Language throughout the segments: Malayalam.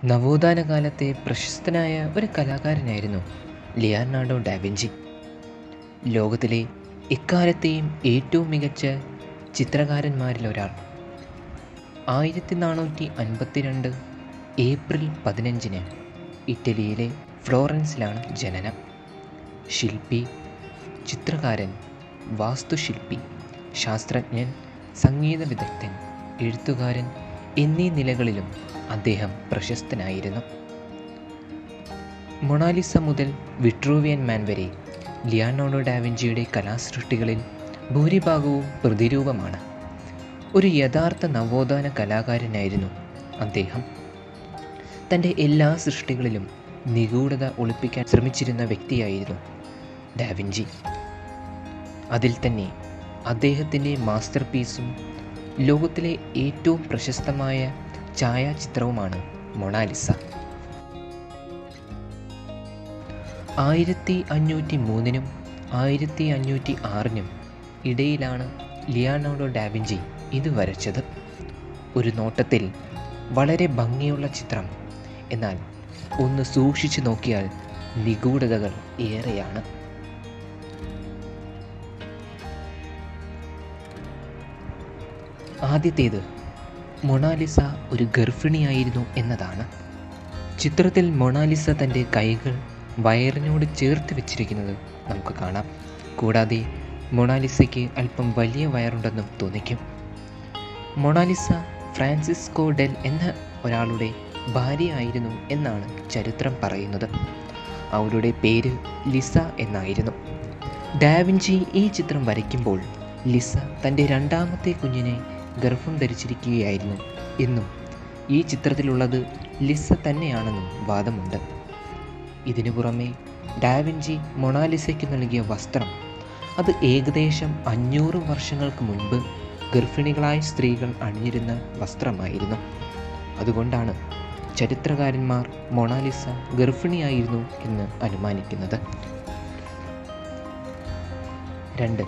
നവോത്ഥാന കാലത്തെ പ്രശസ്തനായ ഒരു കലാകാരനായിരുന്നു ലിയനാർഡോ ഡാവിഞ്ചി. ലോകത്തിലെ എക്കാലത്തെയും ഏറ്റവും മികച്ച ചിത്രകാരന്മാരിലൊരാൾ. 1452 ഏപ്രിൽ 15 ഇറ്റലിയിലെ ഫ്ലോറൻസിലാണ് ജനനം. ശില്പി, ചിത്രകാരൻ, വാസ്തുശില്പി, ശാസ്ത്രജ്ഞൻ, സംഗീത വിദഗ്ധൻ, എഴുത്തുകാരൻ എന്നീ നിലകളിലും അദ്ദേഹം പ്രശസ്തനായിരുന്നു. മൊണാലിസ മുതൽ വിട്രൂവിയൻ മാൻ വരെ ലിയനാർഡോ ഡാവിഞ്ചിയുടെ കലാസൃഷ്ടികളിൽ ഭൂരിഭാഗവും പ്രതിരൂപമാണ്. ഒരു യഥാർത്ഥ നവോത്ഥാന കലാകാരനായിരുന്നു അദ്ദേഹം. തൻ്റെ എല്ലാ സൃഷ്ടികളിലും നിഗൂഢത ഒളിപ്പിക്കാൻ ശ്രമിച്ചിരുന്ന വ്യക്തിയായിരുന്നു ഡാവിഞ്ചി. അതിൽ തന്നെ അദ്ദേഹത്തിൻ്റെ മാസ്റ്റർ പീസും ലോകത്തിലെ ഏറ്റവും പ്രശസ്തമായ ഛായാചിത്രവുമാണ് മൊണാലിസ. 1503 1506 ഇടയിലാണ് ലിയനാർഡോ ഡാവിഞ്ചി ഇത് വരച്ചത്. ഒരു നോട്ടത്തിൽ വളരെ ഭംഗിയുള്ള ചിത്രം, എന്നാൽ ഒന്ന് സൂക്ഷിച്ചു നോക്കിയാൽ നിഗൂഢതകൾ ഏറെയാണ്. ആദ്യത്തേത്, മൊണാലിസ ഒരു ഗർഭിണിയായിരുന്നു എന്നതാണ്. ചിത്രത്തിൽ മൊണാലിസ തൻ്റെ കൈകൾ വയറിനോട് ചേർത്ത് വെച്ചിരിക്കുന്നത് നമുക്ക് കാണാം. കൂടാതെ മൊണാലിസയ്ക്ക് അല്പം വലിയ വയറുണ്ടെന്നും തോന്നിക്കും. മൊണാലിസ ഫ്രാൻസിസ്കോ ഡെൽ എന്ന ഒരാളുടെ ഭാര്യയായിരുന്നു എന്നാണ് ചരിത്രം പറയുന്നത്. അവരുടെ പേര് ലിസ എന്നായിരുന്നു. ഡാവിഞ്ചി ഈ ചിത്രം വരയ്ക്കുമ്പോൾ ലിസ തൻ്റെ രണ്ടാമത്തെ കുഞ്ഞിനെ ഗർഭം ധരിച്ചിരിക്കുകയായിരുന്നു എന്നും ഈ ചിത്രത്തിലുള്ളത് ലിസ തന്നെയാണെന്നും വാദമുണ്ട്. ഇതിനു പുറമെ ഡാവിഞ്ചി മൊണാലിസയ്ക്ക് നൽകിയ വസ്ത്രം അത് ഏകദേശം 500 വർഷങ്ങൾക്ക് മുൻപ് ഗർഭിണികളായ സ്ത്രീകൾ അണിഞ്ഞിരുന്ന വസ്ത്രമായിരുന്നു. അതുകൊണ്ടാണ് ചരിത്രകാരന്മാർ മൊണാലിസ ഗർഭിണിയായിരുന്നു എന്ന് അനുമാനിക്കുന്നത്. 2.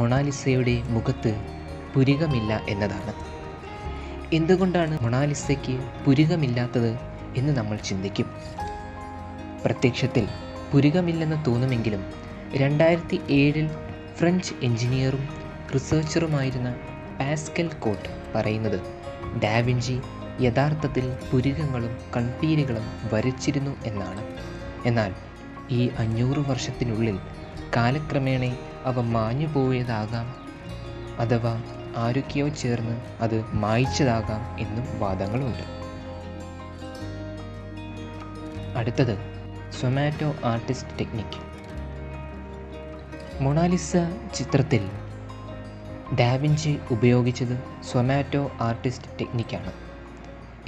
മൊണാലിസയുടെ മുഖത്ത് പുരികമില്ല എന്നതാണ്. എന്തുകൊണ്ടാണ് മൊണാലിസയ്ക്ക് പുരികമില്ലാത്തത് എന്ന് നമ്മൾ ചിന്തിക്കും. പ്രത്യക്ഷത്തിൽ പുരികമില്ലെന്ന് തോന്നുമെങ്കിലും 2007 ഫ്രഞ്ച് എഞ്ചിനീയറും റിസർച്ചറുമായിരുന്ന പാസ്കൽ കോട്ട് പറയുന്നത് ഡാവിഞ്ചി യഥാർത്ഥത്തിൽ പുരികങ്ങളും കൺപീലികളും വരച്ചിരുന്നു എന്നാണ്. എന്നാൽ ഈ 500 വർഷത്തിനുള്ളിൽ കാലക്രമേണ അവ മാഞ്ഞു പോയതാകാം, അഥവാ ആരൊക്കെയോ ചേർന്ന് അത് മായ്ച്ചതാകാം എന്നും വാദങ്ങളുണ്ട്. അടുത്തത്, സൊമാറ്റോ ആർട്ടിസ്റ്റ് ടെക്നിക്ക്. മൊണാലിസ ചിത്രത്തിൽ ഡാവിഞ്ചി ഉപയോഗിച്ചത് സൊമാറ്റോ ആർട്ടിസ്റ്റ് ടെക്നിക്കാണ്.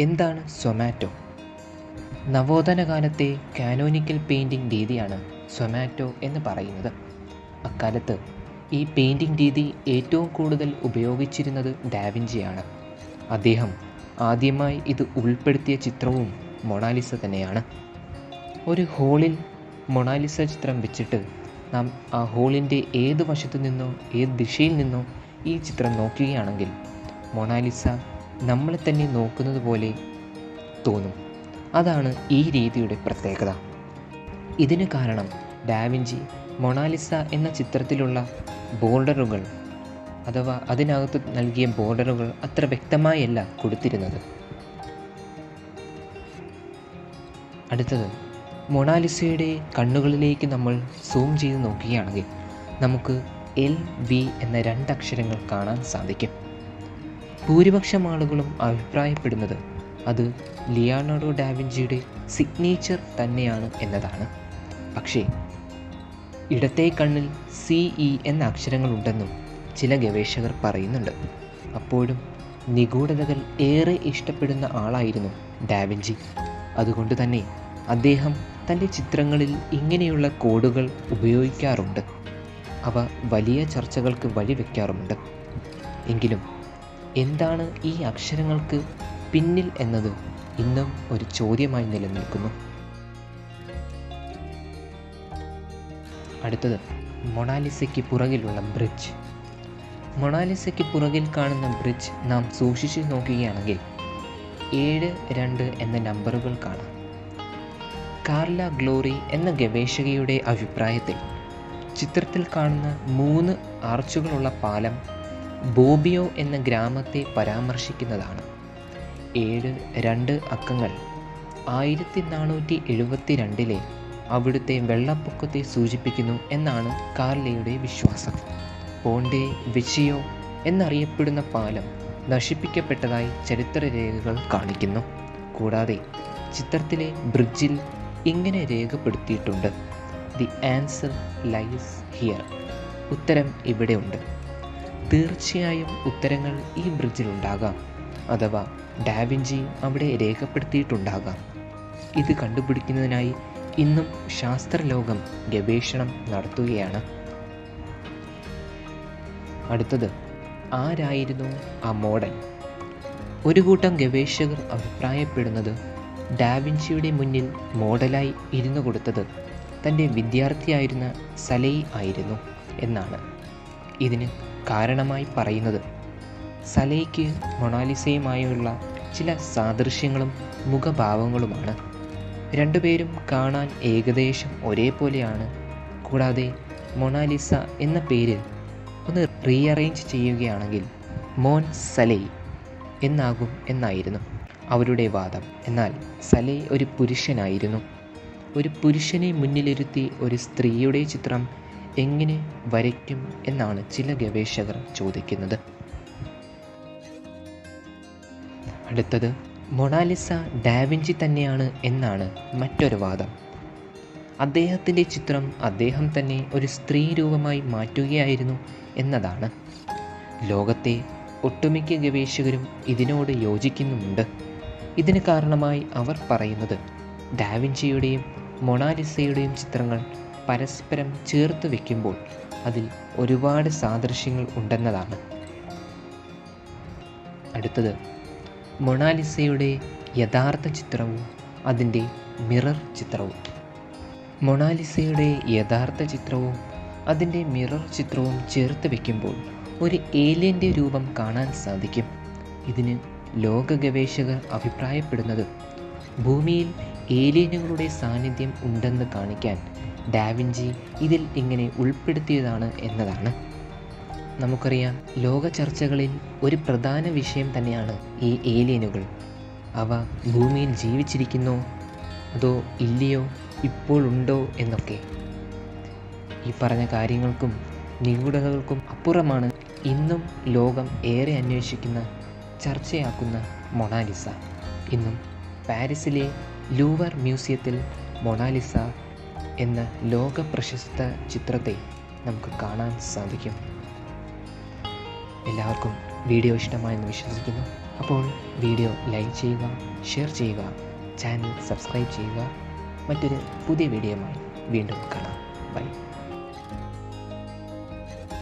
എന്താണ് സൊമാറ്റോ? നവോത്ഥാന കാലത്തെ കാനോനിക്കൽ പെയിൻറ്റിംഗ് രീതിയാണ് സൊമാറ്റോ എന്ന് പറയുന്നത്. അക്കാലത്ത് ഈ പെയിൻറ്റിംഗ് രീതി ഏറ്റവും കൂടുതൽ ഉപയോഗിച്ചിരുന്നത് ഡാവിഞ്ചിയാണ്. അദ്ദേഹം ആദ്യമായി ഇത് ഉൾപ്പെടുത്തിയ ചിത്രവും മൊണാലിസ തന്നെയാണ്. ഒരു ഹോളിൽ മൊണാലിസ ചിത്രം വെച്ചിട്ട് നാം ആ ഹോളിൻ്റെ ഏത് വശത്തു നിന്നോ ഏത് ദിശയിൽ നിന്നോ ഈ ചിത്രം നോക്കുകയാണെങ്കിൽ മൊണാലിസ നമ്മളെ തന്നെ നോക്കുന്നത് പോലെ തോന്നും. അതാണ് ഈ രീതിയുടെ പ്രത്യേകത. ഇതിന് കാരണം ഡാവിഞ്ചി മൊണാലിസ എന്ന ചിത്രത്തിലുള്ള ബോർഡറുകൾ, അഥവാ അതിനകത്ത് നൽകിയ ബോർഡറുകൾ അത്ര വ്യക്തമായല്ല കൊടുത്തിരുന്നത്. അടുത്തത്, മൊണാലിസയുടെ കണ്ണുകളിലേക്ക് നമ്മൾ സൂം ചെയ്ത് നോക്കുകയാണെങ്കിൽ നമുക്ക് LV എന്ന 2 അക്ഷരങ്ങൾ കാണാൻ സാധിക്കും. ഭൂരിപക്ഷം ആളുകളും അഭിപ്രായപ്പെടുന്നത് അത് ലിയനാർഡോ ഡാവിഞ്ചിയുടെ സിഗ്നേച്ചർ തന്നെയാണ് എന്നതാണ്. പക്ഷേ ഇടത്തെ കണ്ണിൽ CE എന്ന അക്ഷരങ്ങളുണ്ടെന്നും ചില ഗവേഷകർ പറയുന്നുണ്ട്. അപ്പോഴും നിഗൂഢതകൾ ഏറെ ഇഷ്ടപ്പെടുന്ന ആളായിരുന്നു ഡാവിഞ്ചി. അതുകൊണ്ട് തന്നെ അദ്ദേഹം തൻ്റെ ചിത്രങ്ങളിൽ ഇങ്ങനെയുള്ള കോഡുകൾ ഉപയോഗിക്കാറുണ്ട്. അവ വലിയ ചർച്ചകൾക്ക് വഴിവെക്കാറുമുണ്ട്. എങ്കിലും എന്താണ് ഈ അക്ഷരങ്ങൾക്ക് പിന്നിൽ എന്നത് ഇന്നും ഒരു ചോദ്യമായി നിലനിൽക്കുന്നു. അടുത്തത്, മൊണാലിസയ്ക്ക് പുറകിലുള്ള ബ്രിഡ്ജ്. മൊണാലിസയ്ക്ക് പുറകിൽ കാണുന്ന ബ്രിഡ്ജ് നാം സൂക്ഷിച്ചു നോക്കുകയാണെങ്കിൽ 72 എന്ന നമ്പറുകൾ കാണാം. കാർല ഗ്ലോറി എന്ന ഗവേഷകയുടെ അഭിപ്രായത്തിൽ ചിത്രത്തിൽ കാണുന്ന 3 ആർച്ചുകളുള്ള പാലം ബോബിയോ എന്ന ഗ്രാമത്തെ പരാമർശിക്കുന്നതാണ്. 72 അക്കങ്ങൾ 1472 അവിടുത്തെ വെള്ളപ്പൊക്കത്തെ സൂചിപ്പിക്കുന്നു എന്നാണ് കാർലയുടെ വിശ്വാസം. പോണ്ടെ വെച്ചിയോ എന്നറിയപ്പെടുന്ന പാലം നശിപ്പിക്കപ്പെട്ടതായി ചരിത്രരേഖകൾ കാണിക്കുന്നു. കൂടാതെ ചിത്രത്തിലെ ബ്രിഡ്ജിൽ ഇങ്ങനെ രേഖപ്പെടുത്തിയിട്ടുണ്ട്: ദി ആൻസർ ലൈസ് ഹിയർ. ഉത്തരം ഇവിടെയുണ്ട്. തീർച്ചയായും ഉത്തരങ്ങൾ ഈ ബ്രിഡ്ജിലുണ്ടാകാം, അഥവാ ഡാവിഞ്ചി അവിടെ രേഖപ്പെടുത്തിയിട്ടുണ്ടാകാം. ഇത് കണ്ടുപിടിക്കുന്നതിനായി ഇന്നും ശാസ്ത്രലോകം ഗവേഷണം നടത്തുകയാണ്. അടുത്തത്, ആരായിരുന്നു ആ മോഡൽ? ഒരു കൂട്ടം ഗവേഷകർ അഭിപ്രായപ്പെടുന്നത് ഡാവിഞ്ചിയുടെ മുന്നിൽ മോഡലായി ഇരുന്നു കൊടുത്തത് തൻ്റെ വിദ്യാർത്ഥിയായിരുന്ന സലൈ ആയിരുന്നു എന്നാണ്. ഇതിന് കാരണമായി പറയുന്നത് സലൈക്ക് മൊണാലിസയുമായുള്ള ചില സാദൃശ്യങ്ങളും മുഖഭാവങ്ങളുമാണ്. രണ്ടുപേരും കാണാൻ ഏകദേശം ഒരേപോലെയാണ്. കൂടാതെ മൊണാലിസ എന്ന പേര് ഒന്ന് റീഅറേഞ്ച് ചെയ്യുകയാണെങ്കിൽ മോൻ സലൈ എന്നാകും എന്നായിരുന്നു അവരുടെ വാദം. എന്നാൽ സലൈ ഒരു പുരുഷനായിരുന്നു. ഒരു പുരുഷനെ മുന്നിലിരുത്തി ഒരു സ്ത്രീയുടെ ചിത്രം എങ്ങനെ വരയ്ക്കും എന്നാണ് ചില ഗവേഷകർ ചോദിക്കുന്നത്. അടുത്തത്, മൊണാലിസ ഡാവിഞ്ചി തന്നെയാണ് എന്നാണ് മറ്റൊരു വാദം. അദ്ദേഹത്തിൻ്റെ ചിത്രം അദ്ദേഹം തന്നെ ഒരു സ്ത്രീ രൂപമായി മാറ്റുകയായിരുന്നു എന്നതാണ്. ലോകത്തെ ഒട്ടുമിക്ക ഗവേഷകരും ഇതിനോട് യോജിക്കുന്നുമുണ്ട്. ഇതിന് കാരണമായി അവർ പറയുന്നത് ഡാവിഞ്ചിയുടെയും മൊണാലിസയുടെയും ചിത്രങ്ങൾ പരസ്പരം ചേർത്ത് വയ്ക്കുമ്പോൾ അതിൽ ഒരുപാട് സാദൃശ്യങ്ങൾ ഉണ്ടെന്നതാണ്. അടുത്തത്, മൊണാലിസയുടെ യഥാർത്ഥ ചിത്രവും അതിൻ്റെ മിറർ ചിത്രവും. മൊണാലിസയുടെ യഥാർത്ഥ ചിത്രവും അതിൻ്റെ മിറർ ചിത്രവും ചേർത്ത് വയ്ക്കുമ്പോൾ ഒരു ഏലിയൻ്റെ രൂപം കാണാൻ സാധിക്കും. ഇതിന് ലോക ഗവേഷകർ അഭിപ്രായപ്പെടുന്നത് ഭൂമിയിൽ ഏലിയനുകളുടെ സാന്നിധ്യം ഉണ്ടെന്ന് കാണിക്കാൻ ഡാവിഞ്ചി ഇതിൽ ഇങ്ങനെ ഉൾപ്പെടുത്തിയതാണ് എന്നതാണ്. നമുക്കറിയാം, ലോക ചർച്ചകളിൽ ഒരു പ്രധാന വിഷയം തന്നെയാണ് ഈ ഏലിയനുകൾ. അവ ഭൂമിയിൽ ജീവിച്ചിരിക്കുന്നോ അതോ ഇല്ലയോ, ഇപ്പോൾ ഉണ്ടോ എന്നൊക്കെ. ഈ പറഞ്ഞ കാര്യങ്ങൾക്കും നിഗൂഢതകൾക്കും അപ്പുറമാണ് ഇന്നും ലോകം ഏറെ അന്വേഷിക്കുന്ന, ചർച്ചയാക്കുന്ന മൊണാലിസ. ഇന്നും പാരീസിലെ ലൂവർ മ്യൂസിയത്തിൽ മൊണാലിസ എന്ന ലോക പ്രശസ്ത ചിത്രത്തെ നമുക്ക് കാണാൻ സാധിക്കും. എല്ലാവർക്കും വീഡിയോ ഇഷ്ടമായെന്ന് വിശ്വസിക്കുന്നു. അപ്പോൾ വീഡിയോ ലൈക്ക് ചെയ്യുക, ഷെയർ ചെയ്യുക, ചാനൽ സബ്സ്ക്രൈബ് ചെയ്യുക. മറ്റൊരു പുതിയ വീഡിയോയുമായി വീണ്ടും കാണാം. ബൈ.